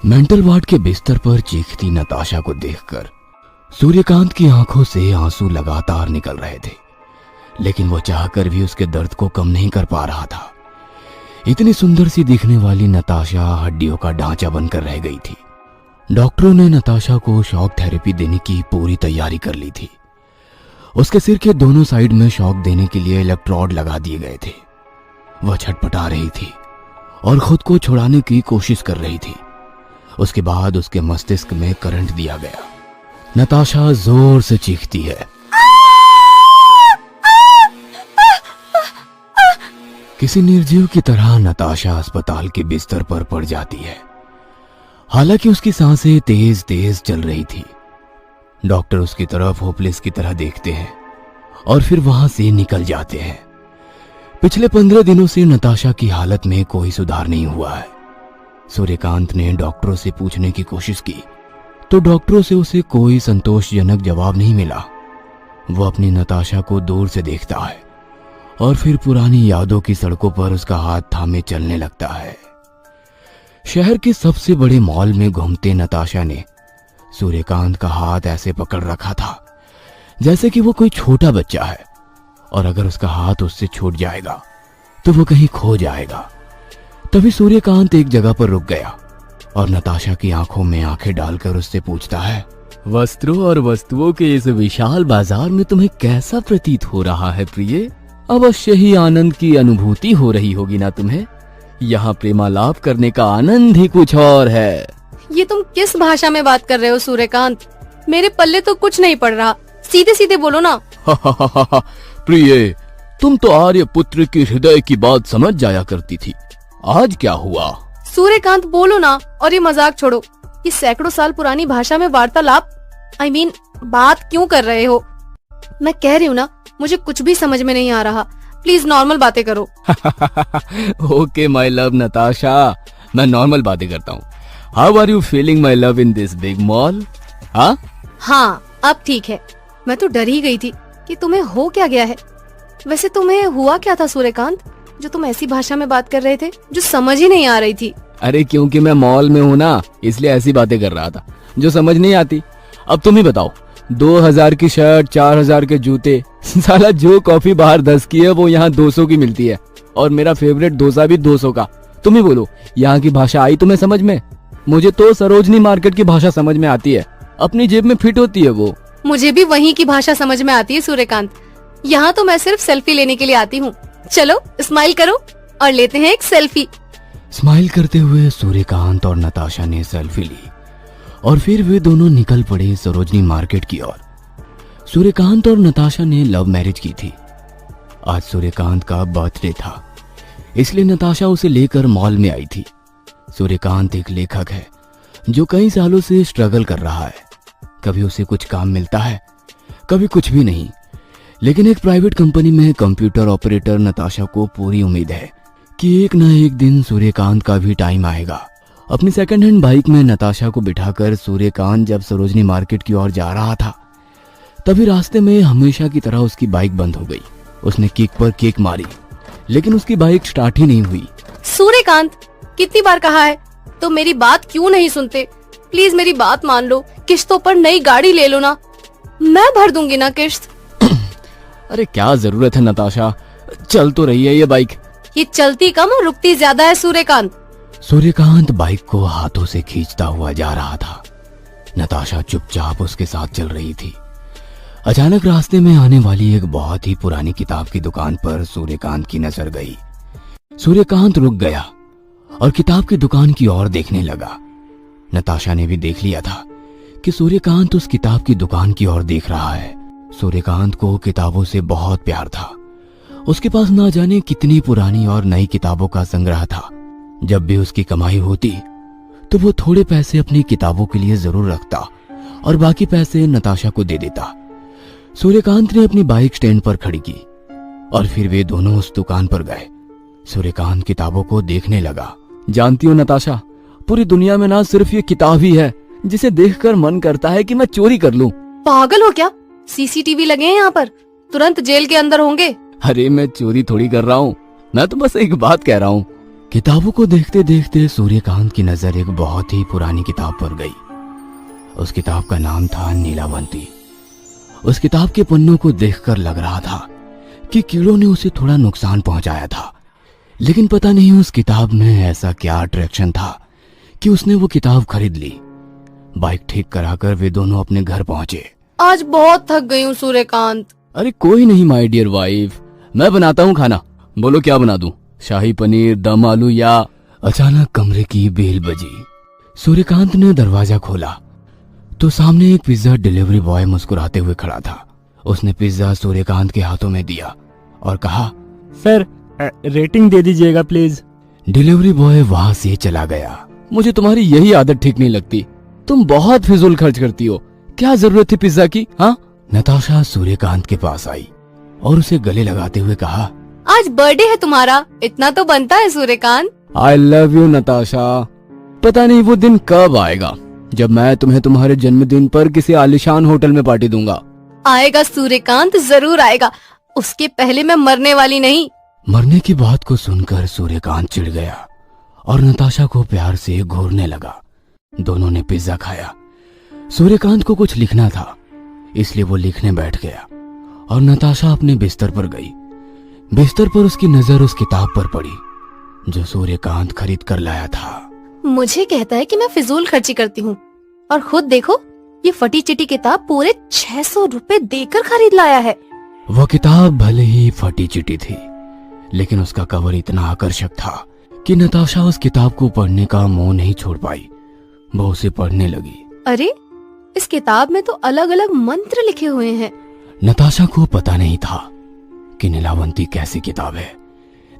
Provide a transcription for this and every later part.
Mental ward के बिस्तर पर चीखती नताशा को देखकर सूर्यकांत की आंखों से आंसू लगातार निकल रहे थे, लेकिन वो चाहकर भी उसके दर्द को कम नहीं कर पा रहा था। इतनी सुंदर सी दिखने वाली नताशा हड्डियों का ढांचा बनकर रह गई थी। डॉक्टरों ने नताशा को शॉक थेरेपी देने की पूरी तैयारी कर ली थी। उसके सिर के दोनों साइड में शॉक देने के लिए इलेक्ट्रोड लगा दिए गए थे। वह छटपटा रही थी और खुद को छुड़ाने की कोशिश कर रही थी। उसके बाद उसके मस्तिष्क में करंट दिया गया। नताशा जोर से चीखती है। किसी निर्जीव की तरह नताशा अस्पताल के बिस्तर पर पड़ जाती है। हालांकि उसकी सांसें तेज तेज चल रही थी। डॉक्टर उसकी तरफ होपलेस की तरह देखते हैं और फिर वहां से निकल जाते हैं। पिछले 15 दिनों से नताशा की हालत में कोई सुधार नहीं हुआ है। सूर्यकांत ने डॉक्टरों से पूछने की कोशिश की तो डॉक्टरों से उसे कोई संतोषजनक जवाब नहीं मिला। वो अपनी नताशा को दूर से देखता है और फिर पुरानी यादों की सड़कों पर उसका हाथ थामे चलने लगता है। शहर के सबसे बड़े मॉल में घूमते नताशा ने सूर्यकांत का हाथ ऐसे पकड़ रखा था जैसे कि वो कोई छोटा बच्चा है और अगर उसका हाथ उससे छूट जाएगा तो वो कहीं खो जाएगा। तभी सूर्यकांत एक जगह पर रुक गया और नताशा की आंखों में आंखें डालकर उससे पूछता है, वस्त्रों और वस्तुओं के इस विशाल बाजार में तुम्हें कैसा प्रतीत हो रहा है प्रिय? अवश्य ही आनंद की अनुभूति हो रही होगी ना तुम्हें। यहाँ प्रेमालाप करने का आनंद ही कुछ और है। ये तुम किस भाषा में बात कर रहे हो सूर्यकांत? मेरे पल्ले तो कुछ नहीं पड़ रहा, सीधे सीधे बोलो ना। प्रिय, तुम तो आर्य पुत्र की हृदय की बात समझ जाया करती थी, आज क्या हुआ? सूर्यकांत बोलो ना, और ये मजाक छोड़ो। ये सैकड़ों साल पुरानी भाषा में वार्तालाप बात क्यों कर रहे हो? मैं कह रही हूँ ना, मुझे कुछ भी समझ में नहीं आ रहा। प्लीज नॉर्मल बातें करो। ओके माय लव नताशा, मैं नॉर्मल बातें करता हूँ। How are you feeling my love in this big mall? हाँ, अब ठीक है। मैं तो डर ही गई थी कि तुम्हें हो क्या गया है। वैसे तुम्हें हुआ क्या था सूर्यकांत, जो तुम ऐसी भाषा में बात कर रहे थे जो समझ ही नहीं आ रही थी? अरे क्योंकि मैं मॉल में हूँ ना, इसलिए ऐसी बातें कर रहा था जो समझ नहीं आती। अब तुम ही बताओ, 2000 की शर्ट, 4000 के जूते, साला जो कॉफी बाहर 10 की है वो यहाँ 200 की मिलती है और मेरा फेवरेट डोसा भी 200 का। तुम ही बोलो, यहाँ की भाषा आई तुम्हें समझ में? मुझे तो सरोजनी मार्केट की भाषा समझ में आती है, अपनी जेब में फिट होती है वो। मुझे भी वहीं की भाषा समझ में आती है सूर्यकांत। यहाँ तो मैं सिर्फ सेल्फी लेने के लिए आती हूँ। चलो स्माइल करो और लेते हैं एक सेल्फी। स्माइल करते हुए सूर्यकांत और नताशा ने सेल्फी ली और फिर वे दोनों निकल पड़े सरोजनी मार्केट की ओर। सूर्यकांत और नताशा ने लव मैरिज की थी। आज सूर्यकांत का बर्थडे था, इसलिए नताशा उसे लेकर मॉल में आई थी। सूर्यकांत एक लेखक है जो कई सालों से स्ट्रगल कर रहा है। कभी उसे कुछ काम मिलता है, कभी कुछ भी नहीं, लेकिन एक प्राइवेट कंपनी में कंप्यूटर ऑपरेटर नताशा को पूरी उम्मीद है कि एक न एक दिन सूर्यकांत का भी टाइम आएगा। अपनी सेकंड हैंड बाइक में नताशा को बिठाकर सूर्यकांत जब सरोजनी मार्केट की ओर जा रहा था, तभी रास्ते में हमेशा की तरह उसकी बाइक बंद हो गई। उसने किक पर किक मारी, लेकिन उसकी बाइक स्टार्ट ही नहीं हुई। सूर्यकांत, कितनी बार कहा है, तो मेरी बात क्यों नहीं सुनते? प्लीज मेरी बात मान लो, किस्तों पर नई गाड़ी ले लो ना, मैं भर दूंगी ना किस्त। अरे क्या जरूरत है नताशा, चल तो रही है ये बाइक। ये चलती कम और रुकती ज्यादा है सूर्यकांत। सूर्यकांत बाइक को हाथों से खींचता हुआ जा रहा था। नताशा चुपचाप उसके साथ चल रही थी। अचानक रास्ते में आने वाली एक बहुत ही पुरानी किताब की दुकान पर सूर्यकांत की नजर गई। सूर्यकांत रुक गया और किताब की दुकान की ओर देखने लगा। नताशा ने भी देख लिया था कि सूर्यकांत उस किताब की दुकान की ओर देख रहा है। सूर्यकांत को किताबों से बहुत प्यार था। उसके पास ना जाने कितनी पुरानी और नई किताबों का संग्रह था। जब भी उसकी कमाई होती तो वो थोड़े पैसे अपनी किताबों के लिए जरूर रखता और बाकी पैसे नताशा को दे देता। सूर्यकांत ने अपनी बाइक स्टैंड पर खड़ी की और फिर वे दोनों उस दुकान पर गए। सूर्यकांत किताबों को देखने लगा। जानती हो नताशा, पूरी दुनिया में ना सिर्फ ये किताब ही है जिसे देखकर मन करता है कि मैं चोरी कर लूं। पागल हो क्या? सीसीटीवी लगे हैं यहाँ पर, तुरंत जेल के अंदर होंगे। अरे मैं चोरी थोड़ी कर रहा हूँ, मैं तो बस एक बात कह रहा हूँ किताबों को देखते देखते सूर्यकांत की नजर एक बहुत ही पुरानी किताब पर गई। उस किताब का नाम था नीलावंती। उस किताब के पन्नों को देखकर लग रहा था कि कीड़ों ने उसे थोड़ा नुकसान पहुंचाया था, लेकिन पता नहीं उस किताब में ऐसा क्या अट्रैक्शन था कि उसने वो किताब खरीद ली। बाइक ठीक कराकर वे दोनों अपने घर पहुंचे। आज बहुत थक गई हूँ सूर्यकांत। अरे कोई नहीं माय डियर वाइफ, मैं बनाता हूँ खाना। बोलो क्या बना दूं? शाही पनीर, दम आलू या? अचानक कमरे की बेल बजी। सूर्यकांत ने दरवाजा खोला तो सामने एक पिज्जा डिलीवरी बॉय मुस्कुराते हुए खड़ा था। उसने पिज्जा सूर्यकांत के हाथों में दिया और कहा, सर रेटिंग दे दीजिएगा प्लीज। डिलीवरी बॉय वहां से चला गया। मुझे तुम्हारी यही आदत ठीक नहीं लगती। तुम बहुत फिजूल खर्च करती हो। क्या जरूरत थी पिज्जा की? हाँ? नताशा सूर्यकांत के पास आई और उसे गले लगाते हुए कहा, आज बर्थडे है तुम्हारा, इतना तो बनता है Suryakant. I love you Natasha. पता नहीं वो दिन कब आएगा जब मैं तुम्हें तुम्हारे जन्मदिन पर किसी आलीशान होटल में पार्टी दूंगा। आएगा सूर्यकांत, जरूर आएगा। उसके पहले मैं मरने वाली नहीं। मरने की बात को सुनकर सूर्यकांत चिढ़ गया और नताशा को प्यार से घूरने लगा। दोनों ने पिज्जा खाया। सूर्यकांत को कुछ लिखना था, इसलिए वो लिखने बैठ गया और नताशा अपने बिस्तर पर गई। बिस्तर पर उसकी नजर उस किताब पर पड़ी जो सूर्यकांत खरीद कर लाया था। मुझे कहता है कि मैं फिजूल खर्ची करती हूँ, और खुद देखो ये फटी चिटी किताब पूरे 600 रुपए देकर खरीद लाया है। वह किताब भले ही फटी चिटी थी, लेकिन उसका कवर इतना आकर्षक था कि नताशा उस किताब को पढ़ने का मोह नहीं छोड़ पाई। वो उसे पढ़ने लगी। अरे इस किताब में तो अलग अलग मंत्र लिखे हुए हैं। नताशा को पता नहीं था कि नीलावंती कैसी किताब है,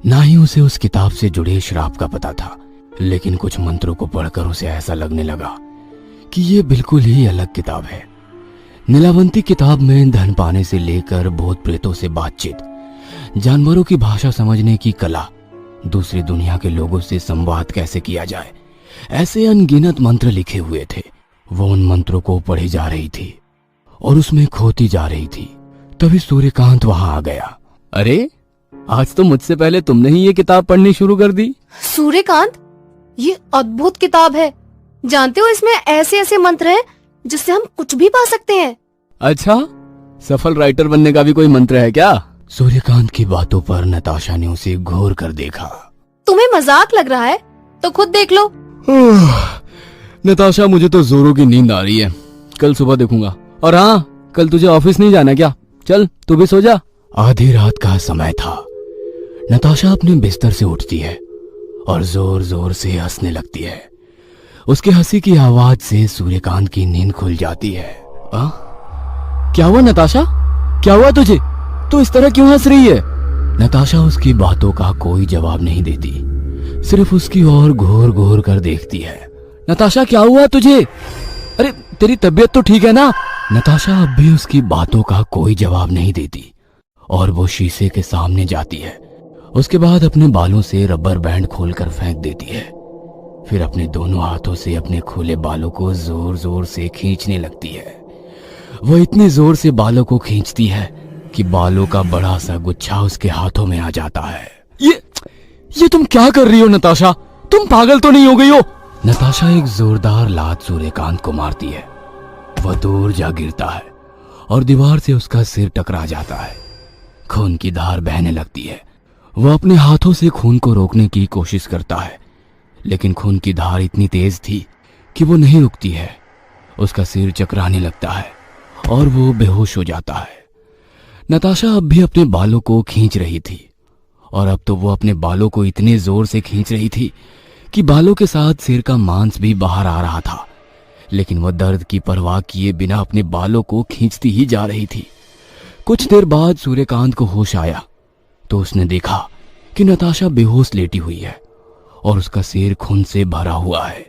ना ही उसे उस किताब से जुड़े श्राप का पता था, लेकिन कुछ मंत्रों को पढ़कर उसे ऐसा लगने लगा कि ये बिल्कुल ही अलग किताब है। नीलावंती किताब में धन पाने से लेकर भूत प्रेतों से बातचीत, जानवरों की भाषा समझने की कला, दूसरी दुनिया के लोगों से संवाद कैसे किया जाए, ऐसे अनगिनत मंत्र लिखे हुए थे। वो उन मंत्रों को पढ़ी जा रही थी और उसमें खोती जा रही थी। तभी सूर्यकांत वहां आ गया। अरे आज तो मुझसे पहले तुमने ही ये किताब पढ़नी शुरू कर दी। सूर्यकांत, ये अद्भुत किताब है। जानते हो इसमें ऐसे ऐसे मंत्र हैं जिससे हम कुछ भी पा सकते हैं। अच्छा, सफल राइटर बनने का भी कोई मंत्र है क्या? सूर्यकांत की बातों पर नताशा ने उसे घूर कर देखा। तुम्हें मजाक लग रहा है तो खुद देख लो। नताशा, मुझे तो जोरों की नींद आ रही है। कल सुबह देखूंगा। और हाँ, कल तुझे ऑफिस नहीं जाना क्या? चल तू भी सो जा। आधी रात का समय था। नताशा अपने बिस्तर से उठती है और जोर जोर से हंसने लगती है। उसके हंसी की आवाज से सूर्यकांत की नींद खुल जाती है। क्या हुआ नताशा? क्या हुआ तुझे? तू इस तरह क्यों हंस रही है? नताशा उसकी बातों का कोई जवाब नहीं देती, सिर्फ उसकी ओर घूर घूर कर देखती है। नताशा, क्या हुआ तुझे? अरे तेरी तबीयत तो ठीक है ना? नताशा अब भी उसकी बातों का कोई जवाब नहीं देती और वो शीशे के सामने जाती है। उसके बाद अपने बालों से रबर बैंड खोलकर फेंक देती है। फिर अपने दोनों हाथों से अपने खुले बालों को जोर जोर से खींचने लगती है। वो इतने जोर से बालों को खींचती है कि बालों का बड़ा सा गुच्छा उसके हाथों में आ जाता है। ये तुम क्या कर रही हो नताशा? तुम पागल तो नहीं हो गई हो? नताशा एक जोरदार लात सूर्यकांत को मारती है। वह दूर जा गिरता है और दीवार से उसका सिर टकरा जाता है। खून की धार बहने लगती है। वह अपने हाथों से खून को रोकने की कोशिश करता है, लेकिन खून की धार इतनी तेज थी कि वो नहीं रुकती है। उसका सिर चकराने लगता है और वो बेहोश हो जाता है। नताशा अब भी अपने बालों को खींच रही थी और अब तो वो अपने बालों को इतने जोर से खींच रही थी कि बालों के साथ सिर का मांस भी बाहर आ रहा था, लेकिन वह दर्द की परवाह किए बिना अपने बालों को खींचती ही जा रही थी। कुछ देर बाद सूर्यकांत को होश आया तो उसने देखा कि नताशा बेहोश लेटी हुई है और उसका सिर खून से भरा हुआ है।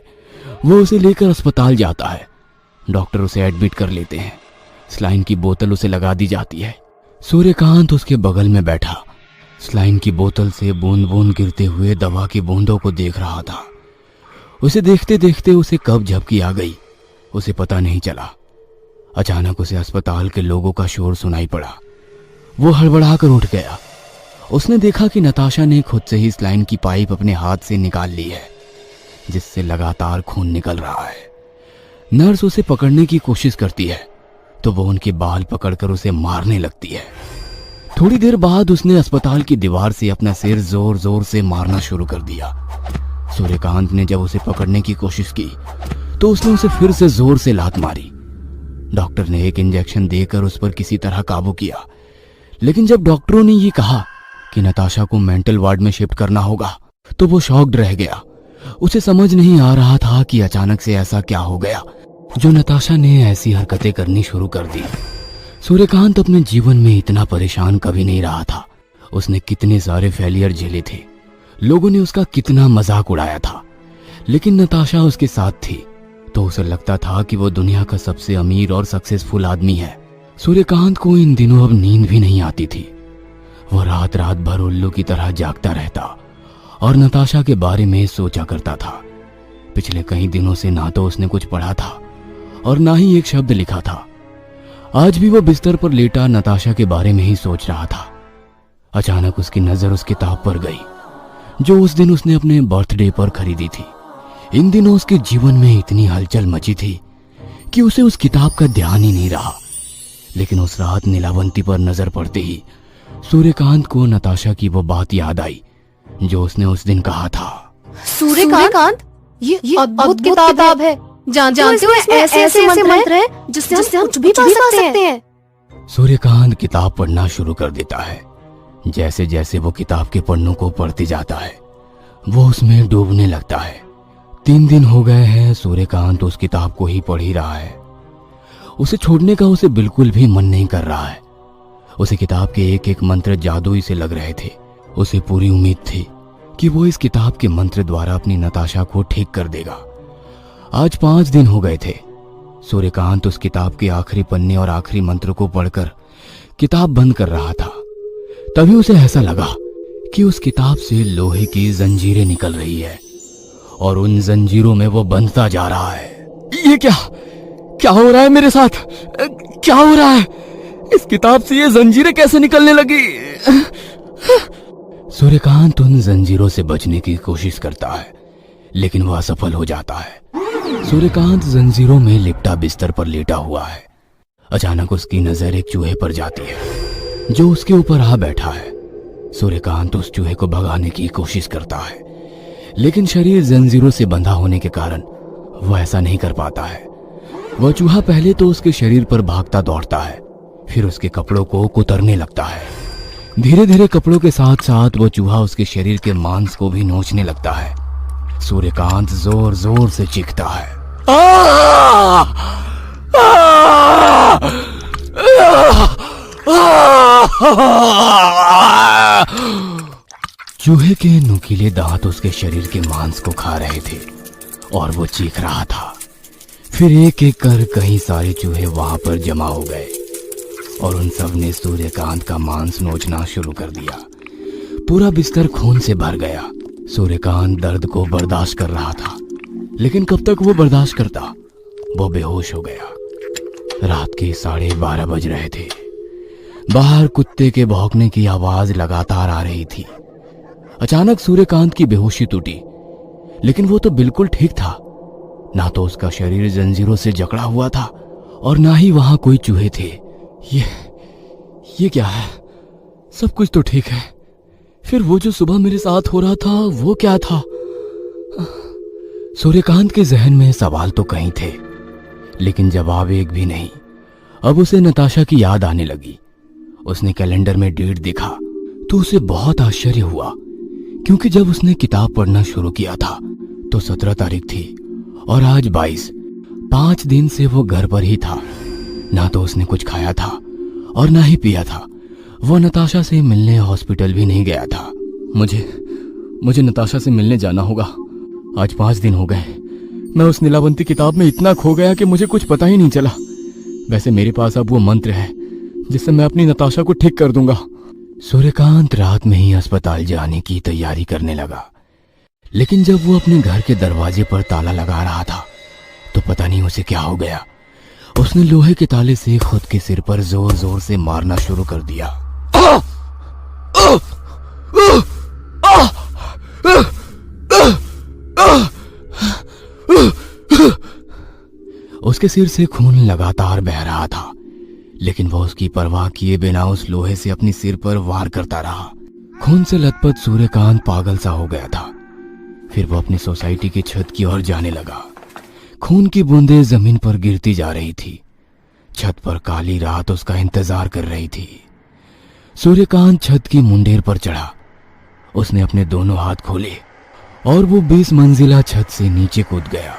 वो उसे लेकर अस्पताल जाता है। डॉक्टर उसे एडमिट कर लेते हैं। स्लाइन की बोतल उसे लगा दी जाती है। सूर्यकांत उसके बगल में बैठा स्लाइन की बोतल से बूंद बूंद गिरते हुए दवा की बूंदों को देख रहा था। उसे देखते देखते उसे कब झपकी आ गई उसे पता नहीं चला। अचानक उसे अस्पताल के लोगों का शोर सुनाई पड़ा। वो हड़बड़ाकर उठ गया उसने देखा कि नताशा ने खुद से ही स्लाइन की पाइप अपने हाथ से निकाल ली है, जिससे लगातार खून निकल रहा है। नर्स उसे पकड़ने की कोशिश करती है तो वो उनके बाल पकड़कर उसे मारने लगती है। थोड़ी देर बाद उसने अस्पताल की दीवार से अपना सिर जोर जोर से मारना शुरू कर दिया। सूर्यकांत ने जब उसे पकड़ने की कोशिश की तो उसने उसे फिर से जोर से लात मारी। डॉक्टर ने एक इंजेक्शन देकर उस पर किसी तरह काबू किया, लेकिन जब डॉक्टरों ने ये कहा कि नताशा को मेंटल वार्ड में शिफ्ट करना होगा तो वो शॉक्ड रह गया। उसे समझ नहीं आ रहा था कि अचानक से ऐसा क्या हो गया जो नताशा ने ऐसी हरकतें करनी शुरू कर दी। सूर्यकांत अपने जीवन में इतना परेशान कभी नहीं रहा था। उसने कितने सारे फेलियर झेले थे, लोगों ने उसका कितना मजाक उड़ाया था, लेकिन नताशा उसके साथ थी तो उसे लगता था कि वो दुनिया का सबसे अमीर और सक्सेसफुल आदमी है। सूर्यकांत को इन दिनों अब नींद भी नहीं आती थी। वो रात रात भर उल्लू की तरह जागता रहता और नताशा के बारे में सोचा करता था। पिछले कई दिनों से ना तो उसने कुछ पढ़ा था और ना ही एक शब्द लिखा था। आज भी वो बिस्तर पर लेटा नताशा के बारे में ही सोच रहा था। अचानक उसकी नजर उस किताब पर गई जो उस दिन उसने अपने बर्थडे पर खरीदी थी। इन दिनों उसके जीवन में इतनी हलचल मची थी कि उसे उस किताब का ध्यान ही नहीं रहा, लेकिन उस रात नीलावंती पर नजर पड़ते ही सूर्यकांत को नताशा की वो बात याद आई जो उसने उस दिन कहा था। सूर्यकांत, ये अद्भुत किताब है। जानते हो इसमें ऐसे मंत्र हैं जिससे हम कुछ भी पा सकते हैं। सूर्यकांत किताब पढ़ना शुरू कर देता है। जैसे जैसे वो किताब के पन्नों को पढ़ते जाता है वो उसमें डूबने लगता है। 3 दिन हो गए हैं सूर्यकांत उस किताब को ही पढ़ ही रहा है। उसे छोड़ने का उसे बिल्कुल भी मन नहीं कर रहा है। उसे किताब के एक एक मंत्र जादुई से लग रहे थे। उसे पूरी उम्मीद थी कि वो इस किताब के मंत्र द्वारा अपनी नताशा को ठीक कर देगा। आज 5 दिन हो गए थे। सूर्यकांत उस किताब के आखिरी पन्ने और आखिरी मंत्र को पढ़कर किताब बंद कर रहा था। तभी उसे ऐसा लगा कि उस किताब से लोहे की जंजीरें निकल रही है और उन जंजीरों में वो बंधता जा रहा है। ये क्या हो रहा है मेरे साथ? क्या हो रहा है? इस किताब से ये जंजीरें कैसे निकलने लगी? सूर्यकांत उन जंजीरों से बचने की कोशिश करता है, लेकिन वह असफल हो जाता है। सूर्यकांत जंजीरों में लिपटा बिस्तर पर लेटा हुआ है। अचानक उसकी नजर एक चूहे पर जाती है जो उसके ऊपर आ बैठा है। सूर्यकांत उस चूहे को भगाने की कोशिश करता है, लेकिन शरीर जंजीरों से बंधा होने के कारण वह ऐसा नहीं कर पाता है। वह चूहा पहले तो उसके शरीर पर भागता दौड़ता है, फिर उसके कपड़ों को कुतरने लगता है। धीरे धीरे कपड़ों के साथ साथ वो चूहा उसके शरीर के मांस को भी नोचने लगता है। सूर्यकांत जोर जोर से चीखता है। चूहे के नुकीले दांत उसके शरीर के मांस को खा रहे थे और वो चीख रहा था। फिर एक एक कर कई सारे चूहे वहां पर जमा हो गए और उन सब ने सूर्यकांत का मांस नोचना शुरू कर दिया। पूरा बिस्तर खून से भर गया। सूर्यकांत दर्द को बर्दाश्त कर रहा था, लेकिन कब तक वो बर्दाश्त करता? वो बेहोश हो गया। रात के 12:30 बज रहे थे। बाहर कुत्ते के भौंकने की आवाज लगातार आ रही थी। अचानक सूर्यकांत की बेहोशी टूटी, लेकिन वो तो बिल्कुल ठीक था। ना तो उसका शरीर जंजीरों से जकड़ा हुआ था और ना ही वहां कोई चूहे थे। ये क्या है? सब कुछ तो ठीक है। फिर वो जो सुबह मेरे साथ हो रहा था वो क्या था? सूर्यकांत के जहन में सवाल तो कई थे, लेकिन जवाब एक भी नहीं। अब उसे नताशा की याद आने लगी। उसने कैलेंडर में डेट देखा तो उसे बहुत आश्चर्य हुआ, क्योंकि जब उसने किताब पढ़ना शुरू किया था तो 17 तारीख थी और आज 22। 5 दिन से वो घर पर ही था। ना तो उसने कुछ खाया था और ना ही पिया था। वो नताशा से मिलने हॉस्पिटल भी नहीं गया था। मुझे नताशा से मिलने जाना होगा। आज 5 दिन हो गए। मैं उस नीलावंती किताब में इतना खो गया कि मुझे कुछ पता ही नहीं चला। वैसे मेरे पास अब वो मंत्र है जिससे मैं अपनी नताशा को ठीक कर दूंगा। सूर्यकांत रात में ही अस्पताल जाने की तैयारी करने लगा, लेकिन जब वो अपने घर के दरवाजे पर ताला लगा रहा था तो पता नहीं उसे क्या हो गया। उसने लोहे के ताले से खुद के सिर पर जोर जोर से मारना शुरू कर दिया। उसके सिर से खून लगातार बह रहा था, लेकिन वह उसकी परवाह किए बिना उस लोहे से अपनी सिर पर वार करता रहा। खून से लथपथ सूर्यकांत पागल सा हो गया था। फिर वो अपनी सोसाइटी की छत की ओर जाने लगा। खून की बूंदें जमीन पर गिरती जा रही थी। छत पर काली रात उसका इंतजार कर रही थी। सूर्यकांत छत की मुंडेर पर चढ़ा। उसने अपने दोनों हाथ खोले और वो 20 मंजिला छत से नीचे कूद गया।